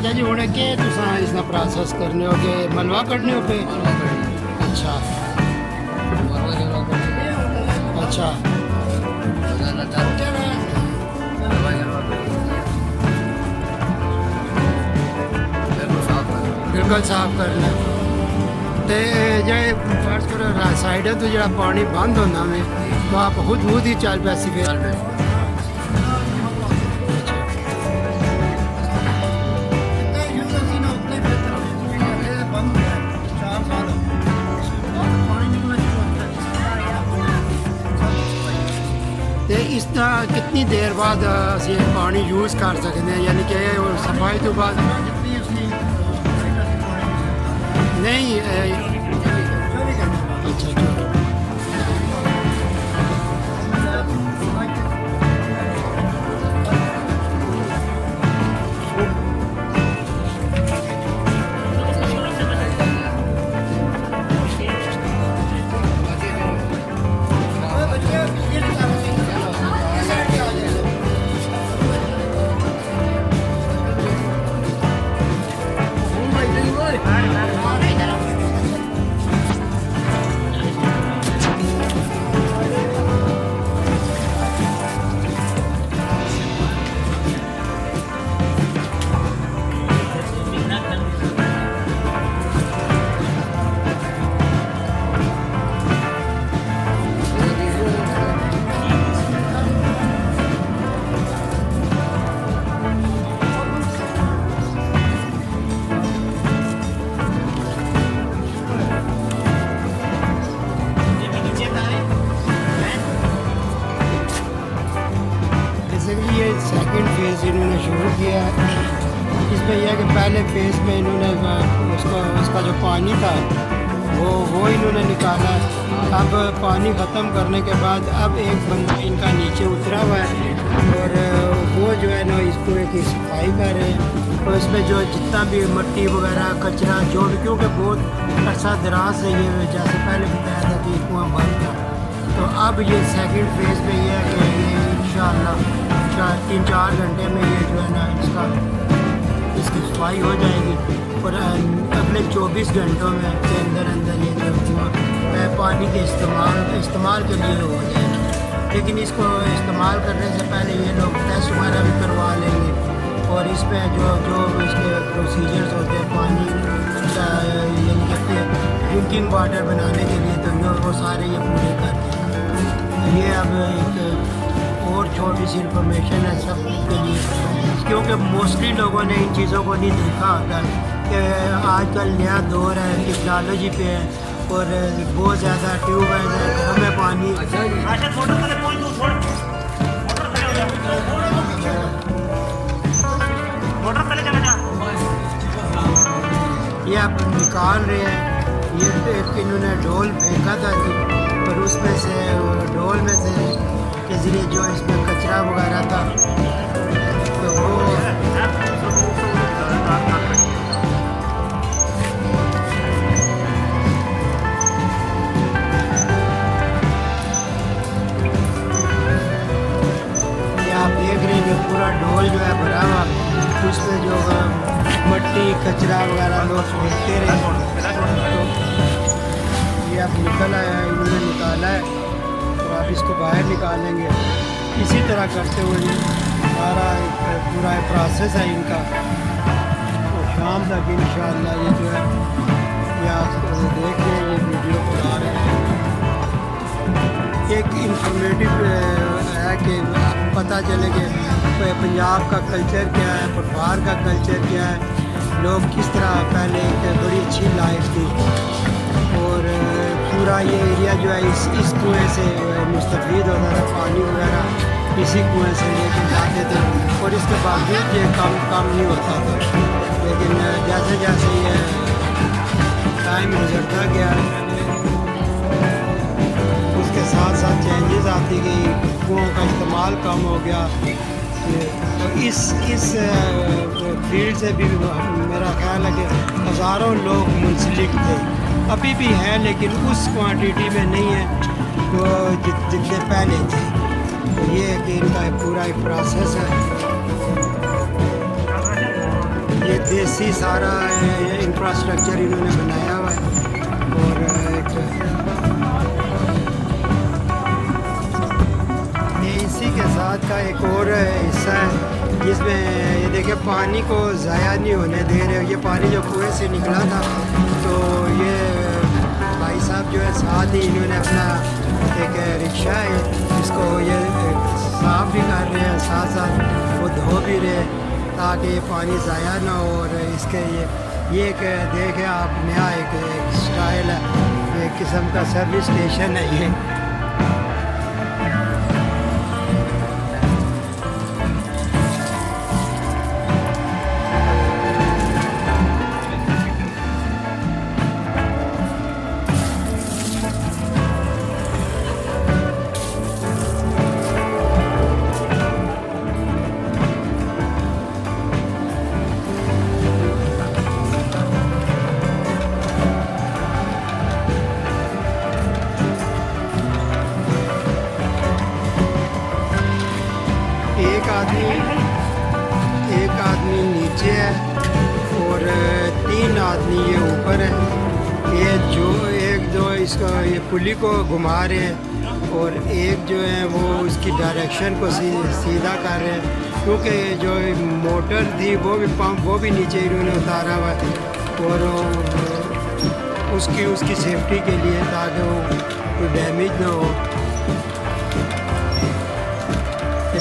चाचा जी हुणे के तुसां इसका प्रोसेस करने हो के मलवा कटने हो पे? अच्छा अच्छा बिल्कुल साफ करना ते जे फर्ज करो साइड तो जो पानी बंद होना में तो आप खुद ही चल पैसी फिर ते इसका कितनी देर बाद असी पानी यूज़ कर सकते हैं, यानी कि सफाई तो बाद नहीं अच्छा ये सेकंड फेज़ इन्होंने शुरू किया है। इसमें यह है कि पहले फेज़ में इन्होंने उसका जो पानी था वो इन्होंने निकाला। अब पानी ख़त्म करने के बाद अब एक बंदा इनका नीचे उतरा हुआ है और वो जो है ना इसको एक सफाई कर रहे हैं। तो इसमें जो जितना भी मिट्टी वगैरह कचरा जो भी, क्योंकि बहुत अर्सा दराज से ये जैसे पहले बताया था कि कुआं बंद था, तो अब ये सेकंड फेज़ में ये है कि ये इंशाअल्लाह 3-4 घंटे में ये जो है ना इसकी सफाई हो जाएगी और अगले 24 घंटों में के अंदर ये जो पानी के इस्तेमाल के लिए हो जाएगी। लेकिन इसको इस्तेमाल करने से पहले ये लोग टेस्ट वगैरह भी करवा लेंगे और इस पर जो इसके प्रोसीजर्स होते हैं पानी यानी कि ड्रिंकिंग वाटर बनाने के लिए, तो वो सारे ये पूरे कर दें। ये अब एक और छोटी सी इंफॉर्मेशन है सब के लिए, क्योंकि मोस्टली लोगों ने इन चीज़ों को नहीं देखा होता कि आजकल नया दौर है, टेक्नोलॉजी पे है और बहुत ज़्यादा ट्यूबवेल है, घरों में पानी ये आप निकाल रहे हैं। ये एक इन्होंने ढोल फेंका था और उसमें से ढोल में से के ज़रिए जो इसमें कचरा वगैरह था तो वो ये आप देख रहे हैं कि पूरा ढोल जो है भरा हुआ, उसमें जो मिट्टी कचरा वगैरह लोग फेंकते रहे। ये आप निकल आया है, इन्होंने निकाला है तो आप इसको बाहर निकालेंगे। इसी तरह करते हुए सारा एक पूरा प्रोसेस है इनका। तो शाम तक इंशाअल्लाह ये जो है ये आप देख रहे हैं, ये वीडियो बना रहे हैं। एक इंफॉर्मेटिव है कि आपको पता चले कि पंजाब का कल्चर क्या है, पटवार का कल्चर क्या है, लोग किस तरह पहले एक बड़ी अच्छी लाइफ थी और पूरा ये एरिया जो है इस कुएँ से मुस्तफ़ीद होता था, पानी वगैरह इसी कुएँ से लेके जाते थे और इसके बावजूद ये काम नहीं होता था। लेकिन जैसे जैसे ये टाइम गुजरता गया उसके साथ साथ चेंजेस आती गई, कुओं का इस्तेमाल कम हो गया। तो इस फील्ड से भी मेरा ख्याल है कि हज़ारों लोग मुंसलिक थे, अभी भी हैं लेकिन उस क्वांटिटी में नहीं है तो जितने पहले थे। तो ये कि इनका पूरा एक प्रोसेस है। ये देसी सारा इंफ्रास्ट्रक्चर इन्होंने बनाया हुआ है। और एक ये इसी के साथ का एक और हिस्सा है जिसमें ये देखिए पानी को ज़ाया नहीं होने दे रहे। ये पानी जो कुएं से निकला था, तो ये भाई साहब जो है साथ ही इन्होंने अपना एक रिक्शा है जिसको ये साफ भी कर रहे हैं, साथ साथ वो धो भी रहे हैं ताकि ये पानी ज़ाया ना हो। और इसके ये एक देखें आप नया एक स्टाइल है, एक किस्म का सर्विस स्टेशन है ये। एक आदमी नीचे है और 3 आदमी ये ऊपर है। एक जो इसका ये पुली को घुमा रहे हैं और एक जो है वो उसकी डायरेक्शन को सीधा कर रहे हैं, क्योंकि जो मोटर थी वो भी पंप वो भी नीचे इन्होंने उतारा हुआ है और उसकी सेफ्टी के लिए, ताकि वो कोई डैमेज ना हो।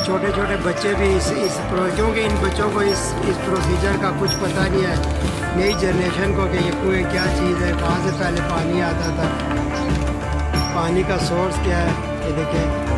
छोटे छोटे बच्चे भी क्योंकि इन बच्चों को इस प्रोसीजर का कुछ पता नहीं है, नई जनरेशन को कि ये कुएँ क्या चीज़ है, कहाँ से पहले पानी आता था, पानी का सोर्स क्या है। ये देखें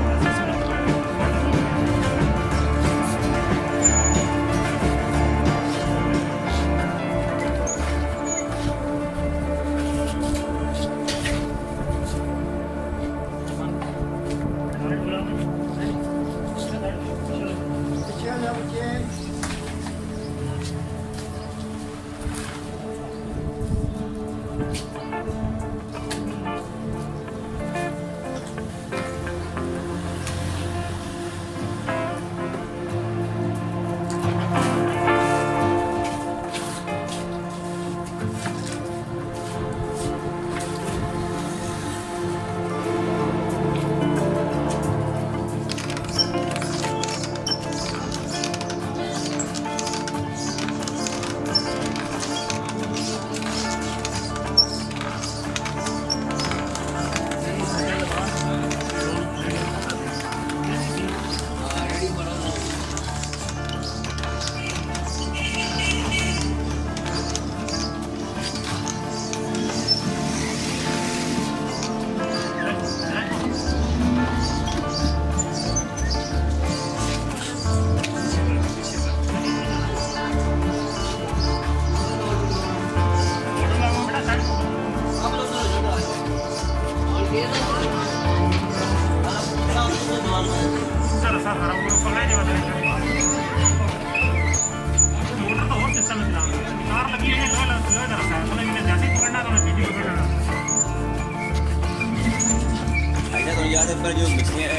याद है पर जो मछलियाँ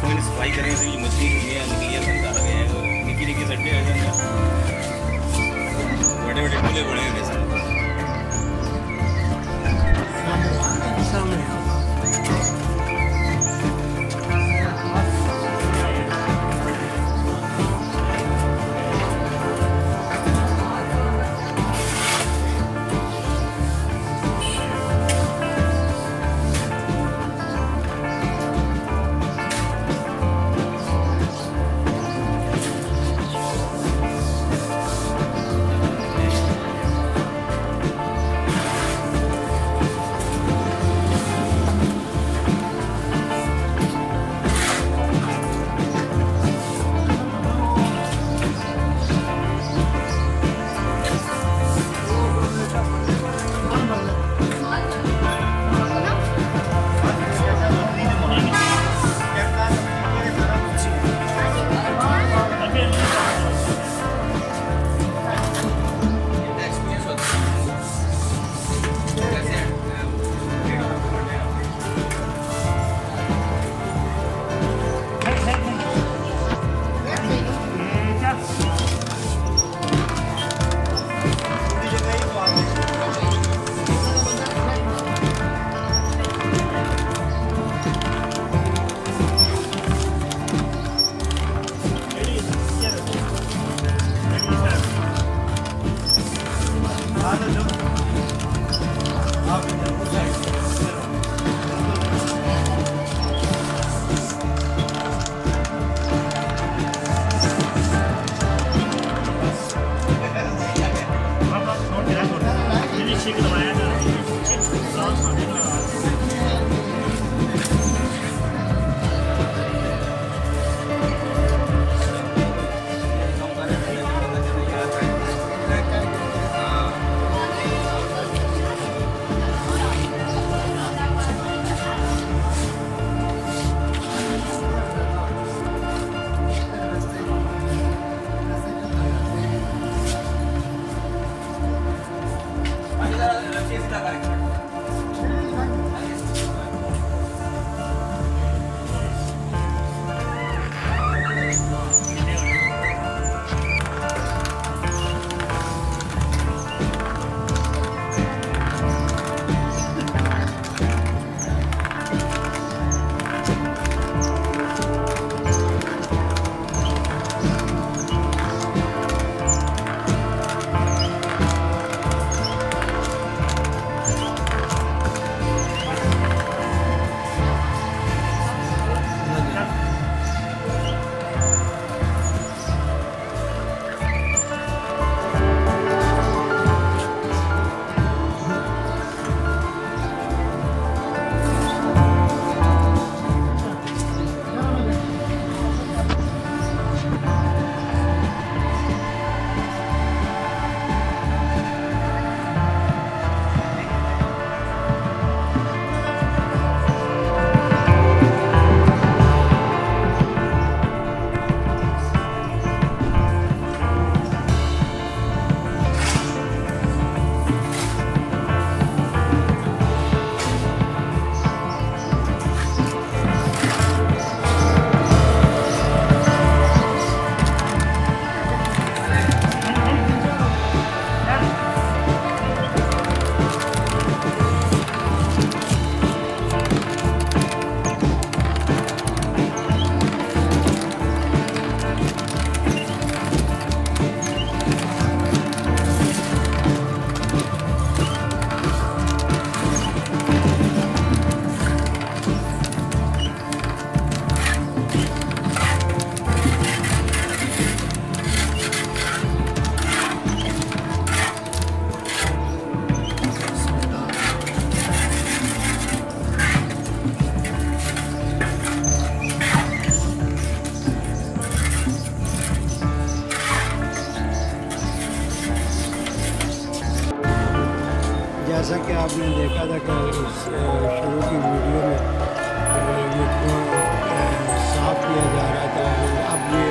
कोई सफाई करें तो ये मछली निकलियाँ बनता लगे हैं, निकी निकी सट्टे आ जाते हैं, बड़े बड़े खुले बड़े हुए सब सामने जैसा कि आपने देखा था कि इस शुरू की वीडियो में ये साफ़ किया जा रहा था, और अब ये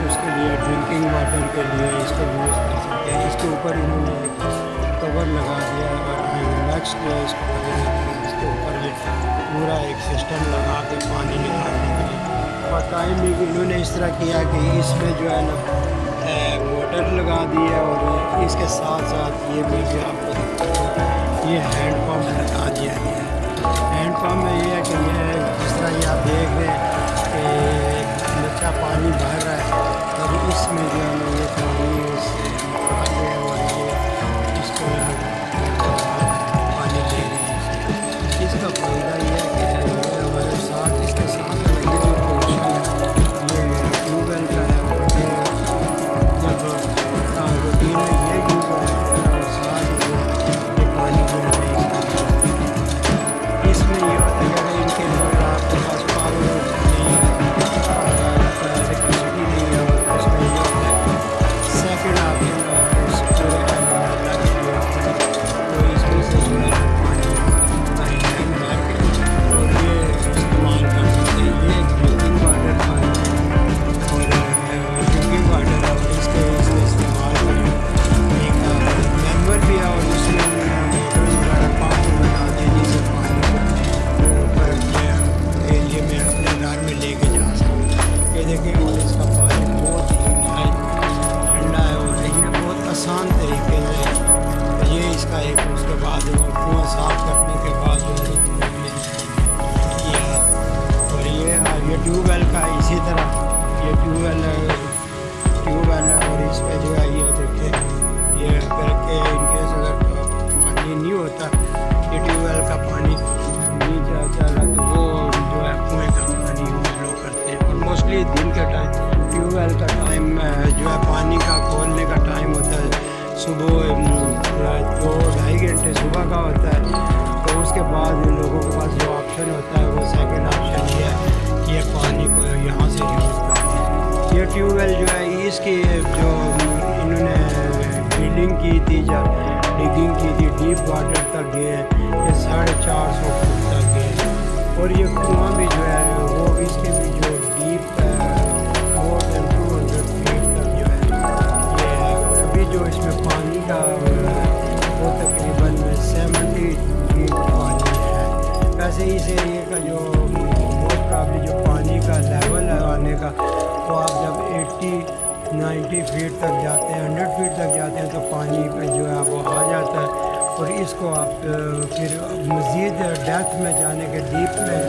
उसके लिए ड्रिंकिंग वाटर के लिए इसको यूज़ कर सकते हैं। इसके ऊपर इन्होंने एक कवर लगा दिया और नेक्स्ट इसके ऊपर ये पूरा एक सिस्टम लगा के पानी निकालने के लिए, और टाइम भी इन्होंने इस तरह किया कि इसमें जो है ना मोटर लगा दी है, और इसके साथ साथ ये भी जो आपको ये हैंड पंप लगा दिया गया है। हैंड पंप में ये है कि ये जिस तरह ये आप देख रहे हैं कि बच्चा पानी भर रहा है, और इसमें जो है ये पानी से निकाल रहे हैं, और ये इसको पानी दे रहे हैं। इसका फ़ायदा ये है कि हमारे साथ इसके साथ ये जो पोर्शन है ये ट्यूबवेल का है, और ये जब रूटीन में ये यूज़ होता है, और साथ ये पानी जो है इसमें ये होता है कि इनके लिए आपके पास पावर नहीं है, इलेक्ट्रिसिटी नहीं है, और उसमें ये होता है सेकेंड आप उस पूरे लग गया तो इसमें से जो है पानी लाइन मार के और ये इस्तेमाल कर सकते हैं। ये ड्रिंकिंग वाटर का और ड्रिंकिंग वाटर है, और इसके इस्तेमाल करें एक मैनुअल भी है, और उसमें मोटर वगैरह पानी बना दें जिससे पानी को ऊपर एरिए में अपने घर में लेके जा सकते। ये देखें, और इसका पानी बहुत ही ठंडा है, और ये बहुत आसान तरीके से ये इसका एक उसके बाद कुआं साफ करने के बाद जो किया है। और ये ट्यूबवेल का इसी तरह ये ट्यूबवेल है, और इसमें जो है ये देखिए ये करके इनकेस अगर पानी नहीं होता, ये ट्यूबवेल का पानी नहीं जाता है तो वो जो है कुएँ का पानी लो करते हैं। और मोस्टली दिन के टाइम ट्यूबवेल का टाइम जो है पानी का खोलने का टाइम होता है सुबह 2-2.5 घंटे घंटे सुबह का होता है। तो उसके बाद इन लोगों के पास जो ऑप्शन होता है वो सेकंड ऑप्शन ये है कि ये पानी को यहाँ से यूज़ करते हैं। ये ट्यूबवेल जो है इसकी जो इन्होंने ड्रिलिंग की थी, जब डिगिंग की थी, डीप वाटर तक गए हैं, ये 450 फुट तक गए हैं। और ये कुआं भी जो है वो इसके भी जो डीप है वो 200 फीट तक जो है ये है। और अभी जो इसमें पानी का वो तकरीबन 70 फीट पानी है। वैसे इस एरिए का जो बहुत काफ़ी जो पानी का लेवल है आने का, तो आप जब 80-90 फीट तक जाते हैं, 100 फीट तक जाते हैं, तो पानी पे जो है वो आ जाता है। और इसको आप फिर मज़ीद डेप्थ में जाने के, डीप में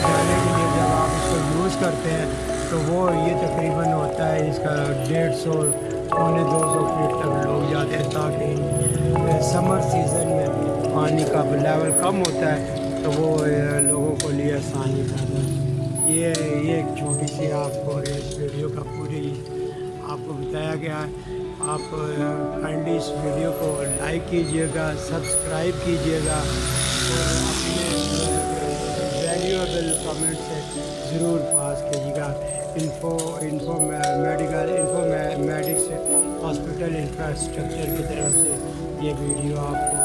जाने के लिए जब आप इसको यूज़ करते हैं तो वो ये तकरीबन होता है इसका 150-200 फीट तक लोग जाते हैं, ताकि समर सीज़न में पानी का लेवल कम होता है तो वो लोगों को लिए आसानी पैदा है। ये एक छोटी सी आपको इस वीडियो का पूरी आपको बताया गया है। आप काइंडली इस वीडियो को लाइक कीजिएगा, सब्सक्राइब कीजिएगा और अपने वैल्यूएबल कमेंट से ज़रूर पास कीजिएगा। मेडिक्स हॉस्पिटल इंफ्रास्ट्रक्चर की तरफ से ये वीडियो आपको